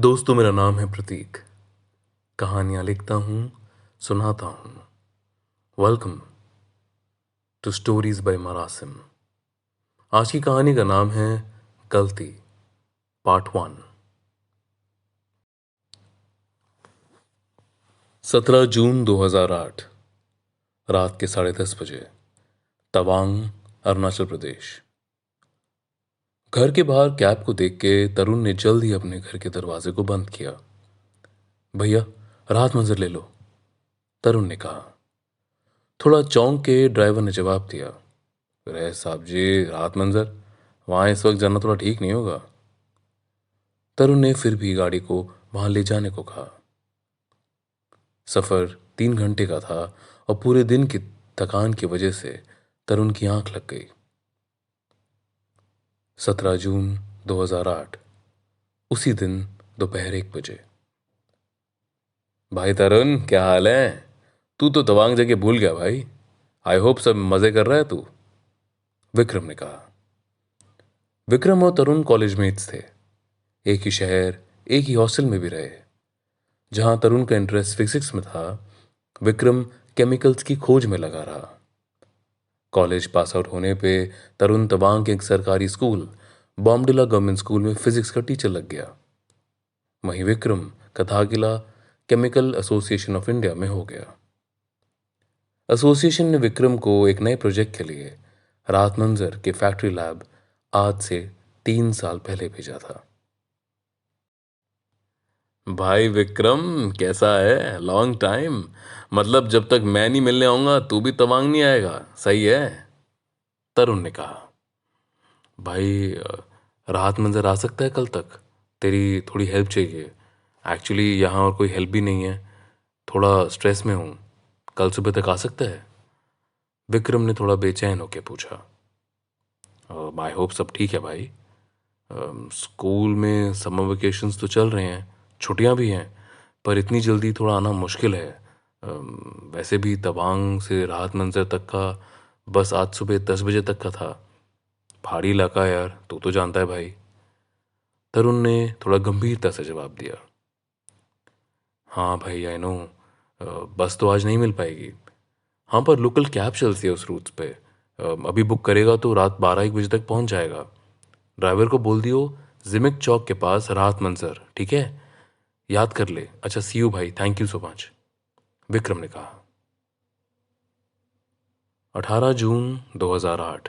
दोस्तों, मेरा नाम है प्रतीक। कहानियाँ लिखता हूँ, सुनाता हूँ। Welcome to stories by Marasim. आज की कहानी का नाम है गलती, पार्ट 1। 17 जून 2008, रात के 10:30 बजे, तवांग, अरुणाचल प्रदेश। घर के बाहर कैब को देख के तरुण ने जल्द ही अपने घर के दरवाजे को बंद किया। भैया, राहत मंजर ले लो, तरुण ने कहा। थोड़ा चौंक के ड्राइवर ने जवाब दिया, अरे साहब जी, राहत मंजर वहां इस वक्त जाना थोड़ा ठीक नहीं होगा। तरुण ने फिर भी गाड़ी को वहां ले जाने को कहा। सफर 3 घंटे का था और पूरे दिन की थकान की वजह से तरुण की आंख लग गई। 17 जून 2008, उसी दिन दोपहर 1 बजे। भाई तरुण, क्या हाल है? तू तो तवांग जगह भूल गया भाई। आई होप सब मजे कर रहा है तू, विक्रम ने कहा। विक्रम और तरुण कॉलेज मेट्स थे। एक ही शहर, एक ही हॉस्टल में भी रहे। जहां तरुण का इंटरेस्ट फिजिक्स में था, विक्रम केमिकल्स की खोज में लगा रहा। कॉलेज पास आउट होने पे तरुण तवांग के एक सरकारी स्कूल, बॉम्डिला गवर्नमेंट स्कूल में फिजिक्स का टीचर लग गया। वहीं विक्रम कथागिला केमिकल एसोसिएशन ऑफ इंडिया में हो गया। एसोसिएशन ने विक्रम को एक नए प्रोजेक्ट के लिए रात मंजर के फैक्ट्री लैब आज से 3 साल पहले भेजा था। भाई विक्रम, कैसा है? Long time. मतलब जब तक मैं नहीं मिलने आऊंगा तू भी तवांग नहीं आएगा, सही है? तरुण ने कहा। भाई राहत मंजर आ सकता है कल तक? तेरी थोड़ी हेल्प चाहिए। एक्चुअली यहाँ और कोई हेल्प भी नहीं है। थोड़ा स्ट्रेस में हूँ। कल सुबह तक आ सकता है? विक्रम ने थोड़ा बेचैन होकर पूछा। आई होप सब ठीक है भाई। स्कूल में समर वेकेशंस तो चल रहे हैं, छुट्टियां भी हैं, पर इतनी जल्दी थोड़ा आना मुश्किल है। वैसे भी तवांग से राहत मंजर तक का बस आज सुबह 10 बजे तक का था। पहाड़ी इलाका है यार, तू तो जानता है भाई। तरुण ने थोड़ा गंभीरता से जवाब दिया। हाँ भाई, आई नो। बस तो आज नहीं मिल पाएगी। हाँ, पर लोकल कैब चलती है उस रूट पे। अभी बुक करेगा तो रात 12-1 बजे तक पहुंच जाएगा। ड्राइवर को बोल दियो जिमिक चौक के पास राहत मंजर, ठीक है? याद कर ले। अच्छा, सी यू भाई, thank you so much, Vikram ने कहा। 18 जून 2008,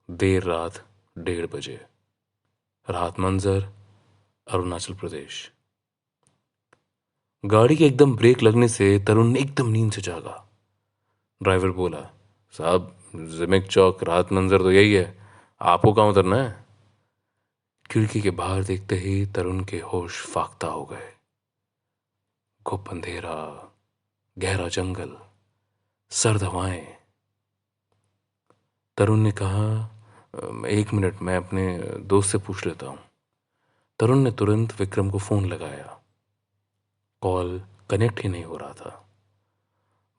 देर रात 1:30 बजे, राहत मंजर, अरुणाचल प्रदेश। गाड़ी के एकदम ब्रेक लगने से तरुण ने एकदम नींद से जागा। ड्राइवर बोला, साहब जिमिक चौक राहत मंजर तो यही है, आपको कहाँ उतरना है? खिड़की के बाहर देखते ही तरुण के होश फाख्ता हो गए। घुप अंधेरा, गहरा जंगल, सर्द हवाएं। तरुण ने कहा, एक मिनट, मैं अपने दोस्त से पूछ लेता हूँ। तरुण ने तुरंत विक्रम को फोन लगाया। कॉल कनेक्ट ही नहीं हो रहा था।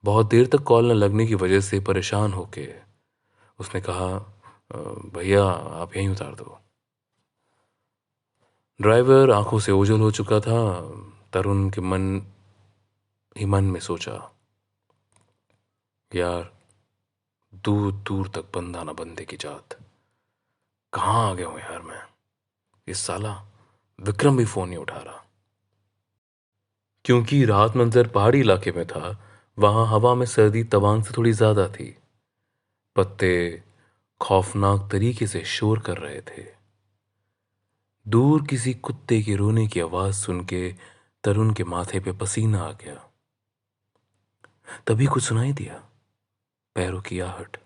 बहुत देर तक कॉल न लगने की वजह से परेशान होके उसने कहा, भैया आप यहीं उतार दो। ड्राइवर आंखों से ओझल हो चुका था। तरुण के मन ही मन में सोचा, यार दूर दूर तक बंदा ना बंदे की जात। कहाँ आ गया हूं यार मैं? इस साला विक्रम भी फोन नहीं उठा रहा। क्योंकि राहत मंजर पहाड़ी इलाके में था, वहां हवा में सर्दी तवांग से थोड़ी ज्यादा थी। पत्ते खौफनाक तरीके से शोर कर रहे थे। दूर किसी कुत्ते के रोने की आवाज सुन के तरुण के माथे पे पसीना आ गया। तभी कुछ सुनाई दिया, पैरों की आहट।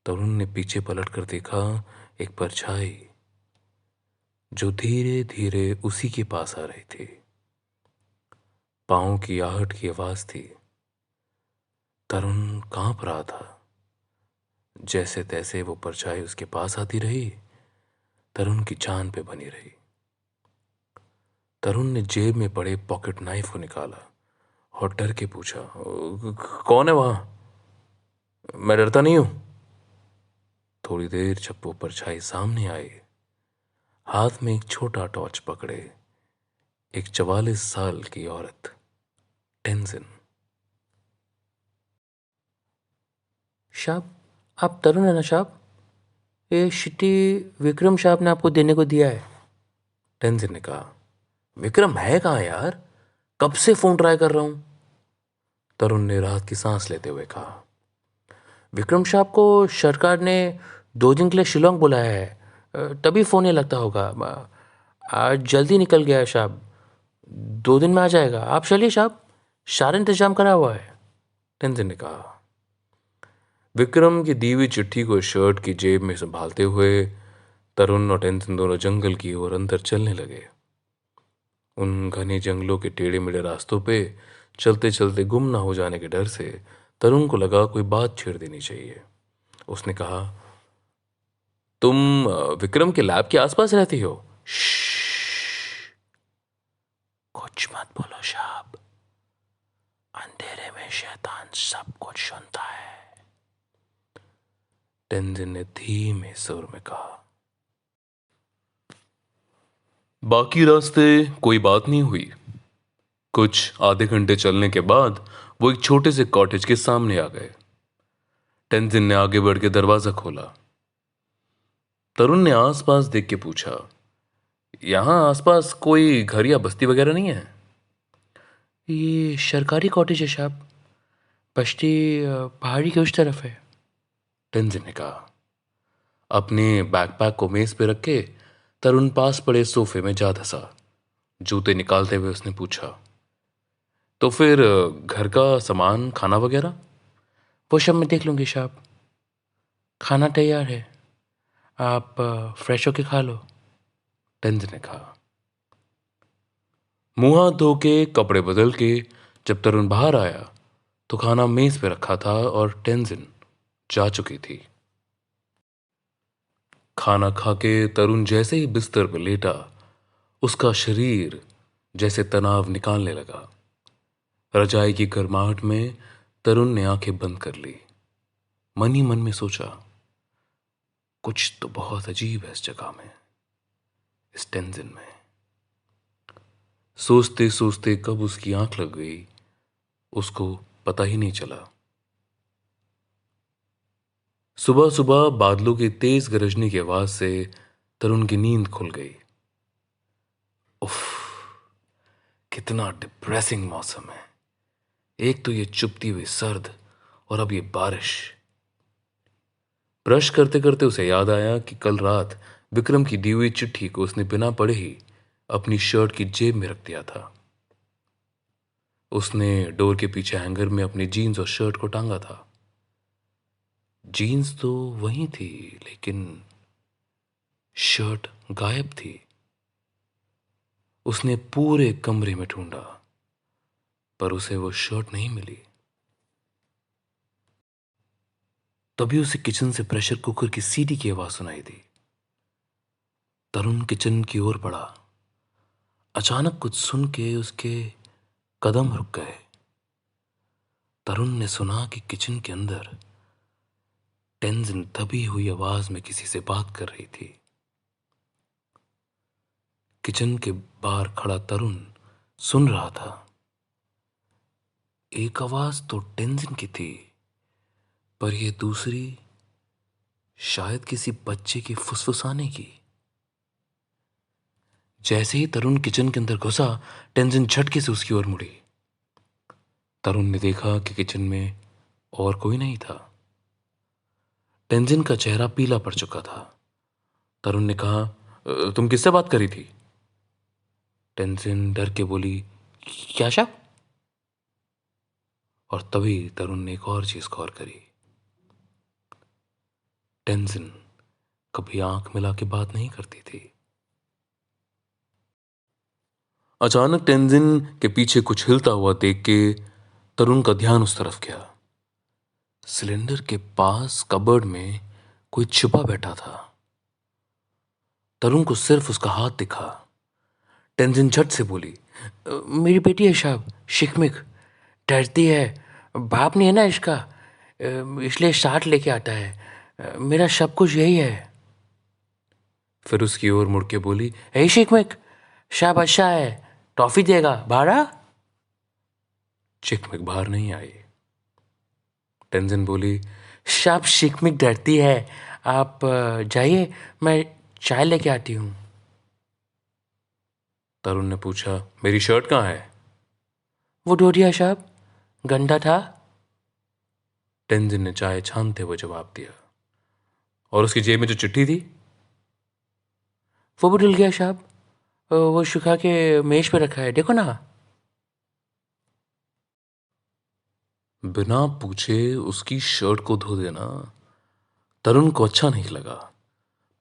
तरुण ने पीछे पलट कर देखा, एक परछाई जो धीरे धीरे उसी के पास आ रही थी। पांव की आहट की आवाज थी। तरुण कांप रहा था। जैसे तैसे वो परछाई उसके पास आती रही, तरुण की जान पे बनी रही। तरुण ने जेब में पड़े पॉकेट नाइफ को निकाला और डर के पूछा, कौन है वहां? मैं डरता नहीं हूं। थोड़ी देर जब वो परछाई सामने आई, हाथ में एक छोटा टॉर्च पकड़े एक 44 साल की औरत, टेंजिन। साहब, आप तरुण है ना साहब? ये चिट्ठी विक्रम साहब ने आपको देने को दिया है। टेंजिन ने कहा। विक्रम है कहाँ यार, कब से फोन ट्राई कर रहा हूं। तरुण ने राहत की सांस लेते हुए कहा। विक्रम साहब को सरकार ने 2 दिन के लिए शिलोंग बुलाया है, तभी फ़ोन नहीं लगता होगा। आज जल्दी निकल गया है साहब, 2 दिन में आ जाएगा। आप चलिए साहब, सारा इंतजाम करा हुआ है। टेंजिन ने कहा। विक्रम की दी हुई चिट्ठी को शर्ट की जेब में संभालते हुए तरुण और टेंजिन दोनों जंगल की ओर अंदर चलने लगे। उन घने जंगलों के टेढ़े मेढ़े रास्तों पे चलते चलते गुम ना हो जाने के डर से तरुण को लगा कोई बात छेड़ देनी चाहिए। उसने कहा, तुम विक्रम के लैब के आसपास रहती हो? कुछ मत बोलो साहब, अंधेरे में शैतान सब कुछ सुनता है। टेंजिन ने धीमे सुर में कहा। बाकी रास्ते कोई बात नहीं हुई। कुछ आधे घंटे चलने के बाद वो एक छोटे से कॉटेज के सामने आ गए। टेंजिन ने आगे बढ़ के दरवाजा खोला। तरुण ने आसपास देख के पूछा, यहां आसपास कोई घर या बस्ती वगैरह नहीं है? ये सरकारी कॉटेज है साहब, बस्ती पहाड़ी के उस तरफ है। टेंजिन ने कहा। अपने बैकपैक को मेज पे रख के तरुण पास पड़े सोफे में जा धंसा। जूते निकालते हुए उसने पूछा, तो फिर घर का सामान खाना वगैरह? वो सब मैं देख लूँगी साहब, खाना तैयार है, आप फ्रेश होके खा लो। टेंजिन ने कहा। मुंह हाथ धो के कपड़े बदल के जब तरुण बाहर आया तो खाना मेज पे रखा था और टेंजिन जा चुकी थी। खाना खा के तरुण जैसे ही बिस्तर पर लेटा उसका शरीर जैसे तनाव निकालने लगा। रजाई की गर्माहट में तरुण ने आंखें बंद कर ली। मन ही मन में सोचा, कुछ तो बहुत अजीब है इस जगह में, इस टेंजिन में। सोचते सोचते कब उसकी आंख लग गई उसको पता ही नहीं चला। सुबह सुबह बादलों की तेज गरजने की आवाज से तरुण की नींद खुल गई। उफ, कितना डिप्रेसिंग मौसम है। एक तो ये चुभती हुई सर्द और अब ये बारिश। ब्रश करते करते उसे याद आया कि कल रात विक्रम की दी हुई चिट्ठी को उसने बिना पढ़े ही अपनी शर्ट की जेब में रख दिया था। उसने डोर के पीछे हैंगर में अपनी जीन्स और शर्ट को टांगा था। जीन्स तो वहीं थी लेकिन शर्ट गायब थी। उसने पूरे कमरे में ढूंढा पर उसे वो शर्ट नहीं मिली। तभी उसे किचन से प्रेशर कुकर की सीटी की आवाज सुनाई दी। तरुण किचन की ओर बढ़ा। अचानक कुछ सुन के उसके कदम रुक गए। तरुण ने सुना कि किचन के अंदर टेंजिन दबी हुई आवाज में किसी से बात कर रही थी। किचन के बाहर खड़ा तरुण सुन रहा था। एक आवाज तो टेंजिन की थी पर यह दूसरी शायद किसी बच्चे के फुसफुसाने की। जैसे ही तरुण किचन के अंदर घुसा टेंजिन झटके से उसकी ओर मुड़ी। तरुण ने देखा कि किचन में और कोई नहीं था। टेंजिन का चेहरा पीला पड़ चुका था। तरुण ने कहा, तुम किससे बात करी थी? टेंजिन डर के बोली, क्या साहब? और तभी तरुण ने एक और चीज गौर करी। टेंजिन कभी आंख मिला के बात नहीं करती थी। अचानक टेंजिन के पीछे कुछ हिलता हुआ देख के तरुण का ध्यान उस तरफ गया। सिलेंडर के पास कबर्ड में कोई छिपा बैठा था। तरुण को सिर्फ उसका हाथ दिखा। टेंजिन झट से बोली, मेरी बेटी है साहब, शिकमिक, डरती है, बाप नहीं है ना इसका, इसलिए साथ लेके आता है। मेरा सब कुछ यही है। फिर उसकी ओर मुड़ के बोली, हे शिकमिक, साहब अच्छा है, टॉफी देगा, बाहर? चिकमिक बाहर नहीं आई। टेंजिन बोली, शाप शिकमिक डरती है, आप जाइए, मैं चाय लेके आती हूँ। तरुण ने पूछा, मेरी शर्ट कहाँ है? वो डोरिया साहब, गंदा था। टेंजिन ने चाय छानते हुए जवाब दिया। और उसकी जेब में जो चिट्ठी थी? वो भी डुल गया साहब, वो सुखा के मेज पे रखा है, देखो ना। बिना पूछे उसकी शर्ट को धो देना तरुण को अच्छा नहीं लगा,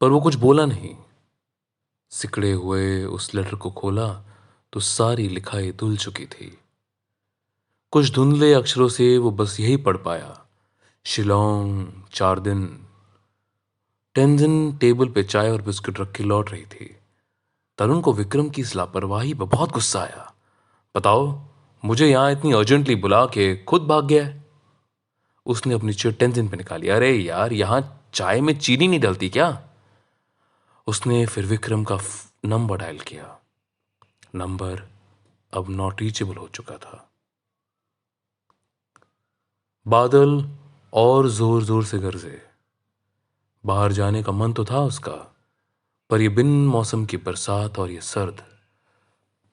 पर वो कुछ बोला नहीं। सिकड़े हुए उस लेटर को खोला तो सारी लिखाई धुल चुकी थी। कुछ धुंधले अक्षरों से वो बस यही पढ़ पाया, शिलोंग 4 दिन। टेंजिन टेबल पे चाय और बिस्कुट रख के लौट रही थी। तरुण को विक्रम की इस लापरवाही पर बहुत गुस्सा आया। बताओ, मुझे यहां इतनी अर्जेंटली बुला के खुद भाग गया है। उसने अपनी चिट टेंजिन पे निकाली। अरे यार, यहां चाय में चीनी नहीं डलती क्या? उसने फिर विक्रम का नंबर डायल किया। नंबर अब नॉट रीचेबल हो चुका था। बादल और जोर जोर से गरजे। बाहर जाने का मन तो था उसका, पर यह बिन मौसम की बरसात और यह सर्द।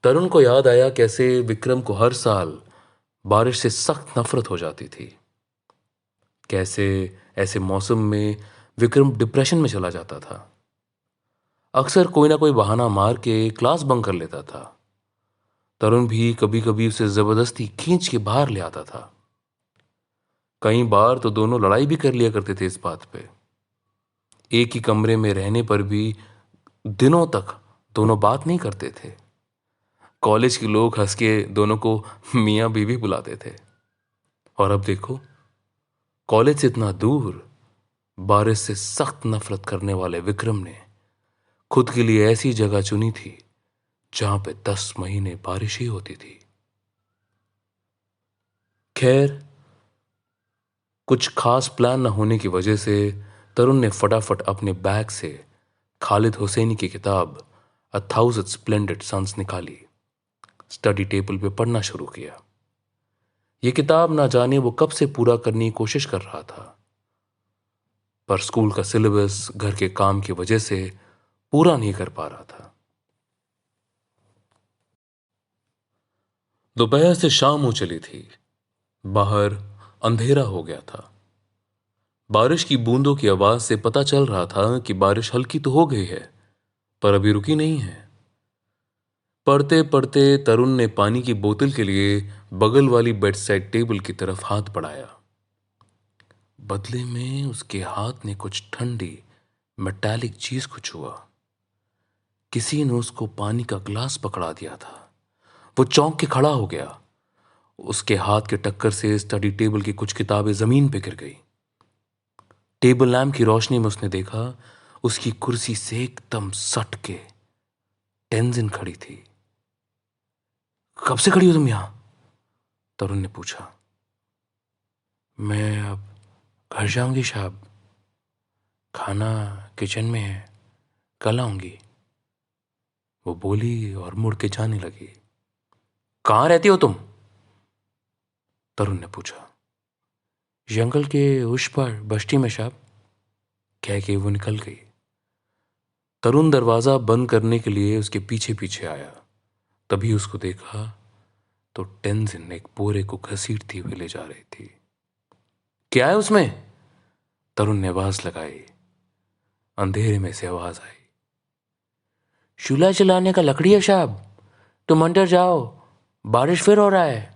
तरुण को याद आया कैसे विक्रम को हर साल बारिश से सख्त नफरत हो जाती थी। कैसे ऐसे मौसम में विक्रम डिप्रेशन में चला जाता था। अक्सर कोई ना कोई बहाना मार के क्लास बंक कर लेता था। तरुण भी कभी कभी उसे जबरदस्ती खींच के बाहर ले आता था। कई बार तो दोनों लड़ाई भी कर लिया करते थे इस बात पे। एक ही कमरे में रहने पर भी दिनों तक दोनों बात नहीं करते थे। कॉलेज के लोग हंस के दोनों को मियाँ बीवी बुलाते थे। और अब देखो, कॉलेज से इतना दूर, बारिश से सख्त नफरत करने वाले विक्रम ने खुद के लिए ऐसी जगह चुनी थी जहां पे 10 महीने बारिश ही होती थी। खैर, कुछ खास प्लान न होने की वजह से तरुण ने फटाफट अपने बैग से खालिद हुसैनी की किताब अ थाउजेंड स्प्लेंडेड सन्स निकाली। स्टडी टेबल पे पढ़ना शुरू किया। यह किताब ना जाने वो कब से पूरा करने की कोशिश कर रहा था, पर स्कूल का सिलेबस, घर के काम की वजह से पूरा नहीं कर पा रहा था। दोपहर से शाम हो चली थी। बाहर अंधेरा हो गया था। बारिश की बूंदों की आवाज से पता चल रहा था कि बारिश हल्की तो हो गई है, पर अभी रुकी नहीं है। पढ़ते पढ़ते तरुण ने पानी की बोतल के लिए बगल वाली बेड साइड टेबल की तरफ हाथ बढ़ाया। बदले में उसके हाथ ने कुछ ठंडी मेटालिक चीज को छुआ। किसी ने उसको पानी का ग्लास पकड़ा दिया था। वो चौंक के खड़ा हो गया। उसके हाथ के टक्कर से स्टडी टेबल की कुछ किताबें जमीन पर गिर गई। टेबल लैंप की रोशनी में उसने देखा, उसकी कुर्सी से एकदम सट के टेंजिन खड़ी थी। कब से खड़ी हो तुम यहां? तरुण ने पूछा। मैं अब घर जाऊंगी साहब, खाना किचन में है, कल आऊंगी, वो बोली और मुड़ के जाने लगी। कहां रहती हो तुम? तरुण ने पूछा। जंगल के उस पर बस्ती में साहब, कह के वो निकल गई। तरुण दरवाजा बंद करने के लिए उसके पीछे पीछे आया। तभी उसको देखा तो टेंजिन एक बोरे को घसीटती हुई ले जा रही थी। क्या है उसमें? तरुण ने आवाज लगाई। अंधेरे में से आवाज आई। चूल्हा जलाने का लकड़ी है साहब, तुम अंदर जाओ, बारिश फिर हो रहा है।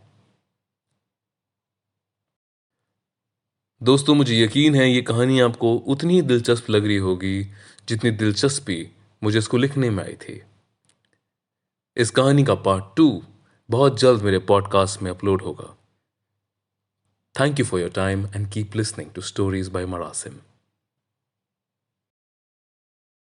दोस्तों, मुझे यकीन है ये कहानी आपको उतनी ही दिलचस्प लग रही होगी जितनी दिलचस्पी मुझे इसको लिखने में आई थी। इस कहानी का पार्ट 2 बहुत जल्द मेरे पॉडकास्ट में अपलोड होगा। Thank you for your time and keep listening to stories by मरासिम।